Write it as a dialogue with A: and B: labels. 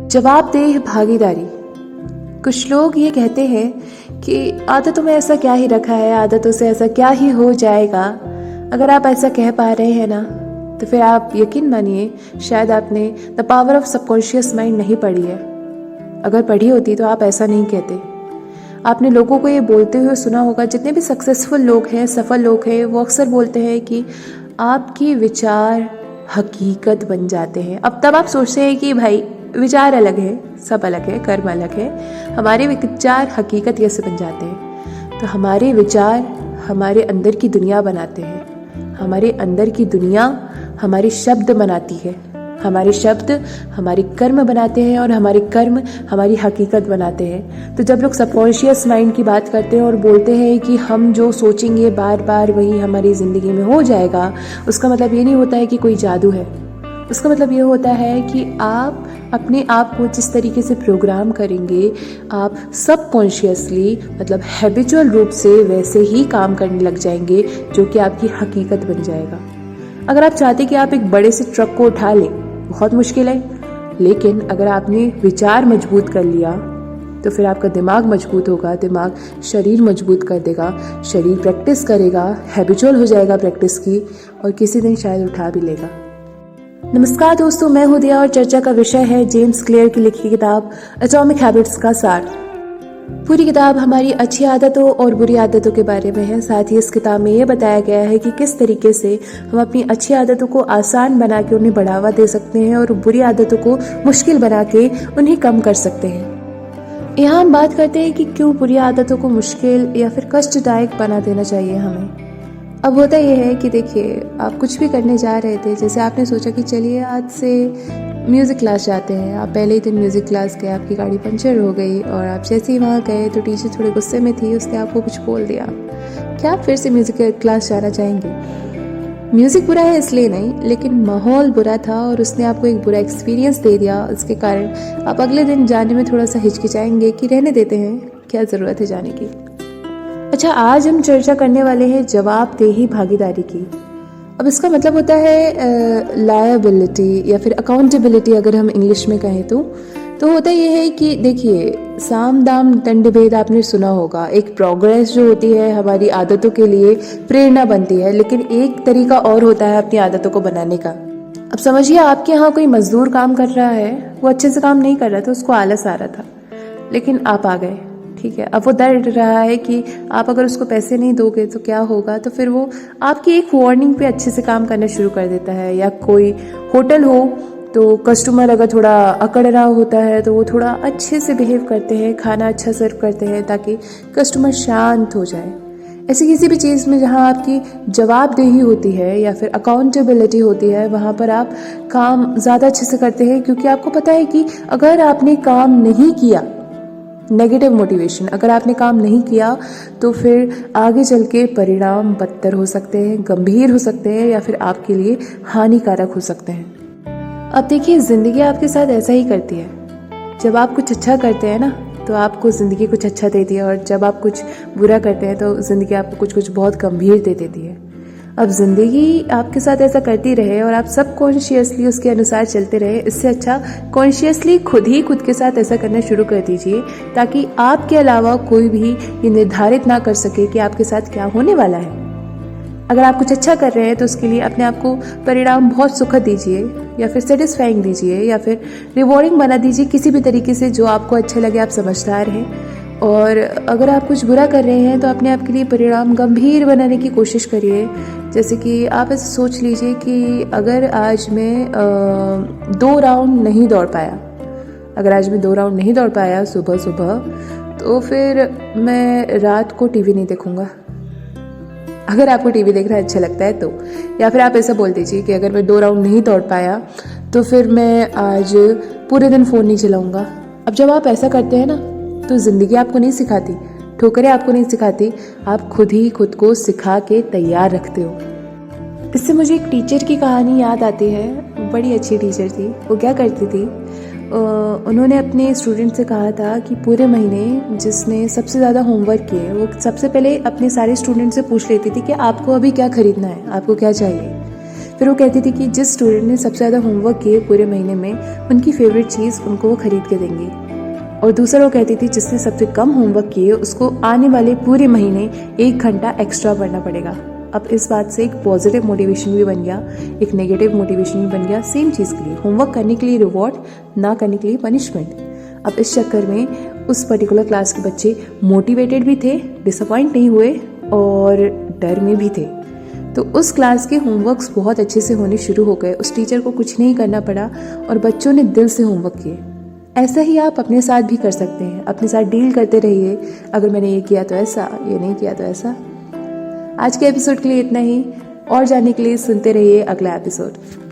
A: जवाबदेह भागीदारी। कुछ लोग ये कहते हैं कि आदतों में ऐसा क्या ही रखा है, आदतों से ऐसा क्या ही हो जाएगा। अगर आप ऐसा कह पा रहे हैं ना, तो फिर आप यकीन मानिए शायद आपने the power of subconscious mind नहीं पढ़ी है। अगर पढ़ी होती तो आप ऐसा नहीं कहते। आपने लोगों को ये बोलते हुए सुना होगा, जितने भी सक्सेसफुल लोग हैं, सफल लोग हैं, वो अक्सर बोलते हैं कि आपकी विचार हकीकत बन जाते हैं। अब तब आप सोचते हैं कि भाई विचार अलग है, सब अलग है, कर्म अलग है, हमारे विचार हकीकत कैसे बन जाते हैं? तो हमारे विचार हमारे अंदर की दुनिया बनाते हैं। हमारे अंदर की दुनिया हमारे शब्द बनाती है, हमारे शब्द हमारे कर्म बनाते हैं और हमारे कर्म हमारी हकीकत बनाते हैं। तो जब लोग सबकॉन्शियस माइंड की बात करते हैं और बोलते हैं कि हम जो सोचेंगे बार बार वही हमारी ज़िंदगी में हो जाएगा, उसका मतलब ये नहीं होता है कि कोई जादू है। उसका मतलब ये होता है कि आप अपने आप को जिस तरीके से प्रोग्राम करेंगे, आप सबकॉन्शियसली मतलब हैबिचुअल रूप से वैसे ही काम करने लग जाएंगे, जो कि आपकी हकीकत बन जाएगा। अगर आप चाहते कि आप एक बड़े से ट्रक को उठा लें, बहुत मुश्किल है, लेकिन अगर आपने विचार मजबूत कर लिया तो फिर आपका दिमाग मजबूत होगा, दिमाग शरीर मजबूत कर देगा, शरीर प्रैक्टिस करेगा, हैबिचुअल हो जाएगा प्रैक्टिस की, और किसी दिन शायद उठा भी लेगा। नमस्कार दोस्तों, मैं हूं दिया और चर्चा का विषय है जेम्स क्लियर की लिखी किताब एटॉमिक हैबिट्स का सार। पूरी किताब हमारी अच्छी आदतों और बुरी आदतों के बारे में है। साथ ही इस किताब में ये बताया गया है कि किस तरीके से हम अपनी अच्छी आदतों को आसान बना के उन्हें बढ़ावा दे सकते हैं और बुरी आदतों को मुश्किल बना के उन्हें कम कर सकते हैं। यहाँ हम बात करते हैं कि क्यों बुरी आदतों को मुश्किल या फिर कष्टदायक बना देना चाहिए हमें। अब होता यह है कि देखिए, आप कुछ भी करने जा रहे थे, जैसे आपने सोचा कि चलिए आज से म्यूज़िक क्लास जाते हैं। आप पहले ही दिन म्यूज़िक क्लास गए, आपकी गाड़ी पंचर हो गई और आप जैसे ही वहाँ गए तो टीचर थोड़े गुस्से में थी, उसने आपको कुछ बोल दिया। क्या आप फिर से म्यूज़िक क्लास जाना चाहेंगे? म्यूज़िक बुरा है इसलिए नहीं, लेकिन माहौल बुरा था और उसने आपको एक बुरा एक्सपीरियंस दे दिया। इसके कारण आप अगले दिन जाने में थोड़ा सा हिचकिचाएंगे कि रहने देते हैं, क्या ज़रूरत है जाने की। अच्छा, आज हम चर्चा करने वाले हैं जवाबदेही भागीदारी की। अब इसका मतलब होता है लायबिलिटी या फिर अकाउंटेबिलिटी, अगर हम इंग्लिश में कहें तो होता यह है कि देखिए, साम दाम दंड भेद आपने सुना होगा। एक प्रोग्रेस जो होती है हमारी आदतों के लिए प्रेरणा बनती है, लेकिन एक तरीका और होता है अपनी आदतों को बनाने का। अब समझिए, आपके यहाँ कोई मजदूर काम कर रहा है, वो अच्छे से काम नहीं कर रहा था, उसको आलस आ रहा था, लेकिन आप आ गए, ठीक है। अब वो डर रहा है कि आप अगर उसको पैसे नहीं दोगे तो क्या होगा, तो फिर वो आपकी एक वार्निंग पे अच्छे से काम करना शुरू कर देता है। या कोई होटल हो तो कस्टमर अगर थोड़ा अकड़ रहा होता है तो वो थोड़ा अच्छे से बिहेव करते हैं, खाना अच्छा सर्व करते हैं ताकि कस्टमर शांत हो जाए। ऐसी किसी भी चीज़ में जहाँ आपकी जवाबदेही होती है या फिर अकाउंटेबिलिटी होती है, वहाँ पर आप काम ज़्यादा अच्छे से करते हैं, क्योंकि आपको पता है कि अगर आपने काम नहीं किया, नेगेटिव मोटिवेशन, अगर आपने काम नहीं किया तो फिर आगे चल के परिणाम बदतर हो सकते हैं, गंभीर हो सकते हैं या फिर आपके लिए हानिकारक हो सकते हैं। अब देखिए, ज़िंदगी आपके साथ ऐसा ही करती है। जब आप कुछ अच्छा करते हैं ना, तो आपको ज़िंदगी कुछ अच्छा देती है, और जब आप कुछ बुरा करते हैं तो ज़िंदगी आपको कुछ कुछ बहुत गंभीर दे देती है। अब ज़िंदगी आपके साथ ऐसा करती रहे और आप सब कॉन्शियसली उसके अनुसार चलते रहे, इससे अच्छा कॉन्शियसली खुद के साथ ऐसा करना शुरू कर दीजिए, ताकि आपके अलावा कोई भी ये निर्धारित ना कर सके कि आपके साथ क्या होने वाला है। अगर आप कुछ अच्छा कर रहे हैं तो उसके लिए अपने आप को परिणाम बहुत सुखद दीजिए, या फिर सेटिस्फाइंग दीजिए, या फिर रिवॉर्डिंग बना दीजिए, किसी भी तरीके से जो आपको अच्छा लगे। आप समझदार हैं। और अगर आप कुछ बुरा कर रहे हैं तो अपने आप के लिए परिणाम गंभीर बनाने की कोशिश करिए। जैसे कि आप ऐसे सोच लीजिए कि अगर आज मैं 2 राउंड नहीं दौड़ पाया, अगर आज मैं 2 राउंड नहीं दौड़ पाया सुबह सुबह, तो फिर मैं रात को टीवी नहीं देखूंगा। अगर आपको टीवी देखना अच्छा लगता है तो, या फिर आप ऐसा बोल दीजिए कि अगर मैं 2 राउंड नहीं दौड़ पाया तो फिर मैं आज पूरे दिन फ़ोन नहीं चलाऊंगा। अब जब आप ऐसा करते हैं ना, तो ज़िंदगी आपको नहीं सिखाती, ठोकरें आपको नहीं सिखाती, आप खुद ही खुद को सिखा के तैयार रखते हो। इससे मुझे एक टीचर की कहानी याद आती है। बड़ी अच्छी टीचर थी। वो क्या करती थी, उन्होंने अपने स्टूडेंट से कहा था कि पूरे महीने जिसने सबसे ज़्यादा होमवर्क किए, वो सबसे पहले अपने सारे स्टूडेंट से पूछ लेती थी कि आपको अभी क्या खरीदना है, आपको क्या चाहिए। फिर वो कहती थी कि जिस स्टूडेंट ने सबसे ज़्यादा होमवर्क किए पूरे महीने में, उनकी फेवरेट चीज़ उनको वो खरीद के देंगी। और दूसरा वो कहती थी जिसने सबसे कम होमवर्क किए उसको आने वाले पूरे महीने 1 घंटा एक्स्ट्रा पढ़ना पड़ेगा। अब इस बात से एक पॉजिटिव मोटिवेशन भी बन गया, एक नेगेटिव मोटिवेशन भी बन गया सेम चीज़ के लिए, होमवर्क करने के लिए रिवॉर्ड, ना करने के लिए पनिशमेंट। अब इस चक्कर में उस पर्टिकुलर क्लास के बच्चे मोटिवेटेड भी थे, डिसअपॉइंट नहीं हुए और डर में भी थे। तो उस क्लास के होमवर्क्स बहुत अच्छे से होने शुरू हो गए, उस टीचर को कुछ नहीं करना पड़ा और बच्चों ने दिल से होमवर्क किए। ऐसा ही आप अपने साथ भी कर सकते हैं, अपने साथ डील करते रहिए, अगर मैंने ये किया तो ऐसा, ये नहीं किया तो ऐसा। आज के एपिसोड के लिए इतना ही, और जानने के लिए सुनते रहिए अगला एपिसोड।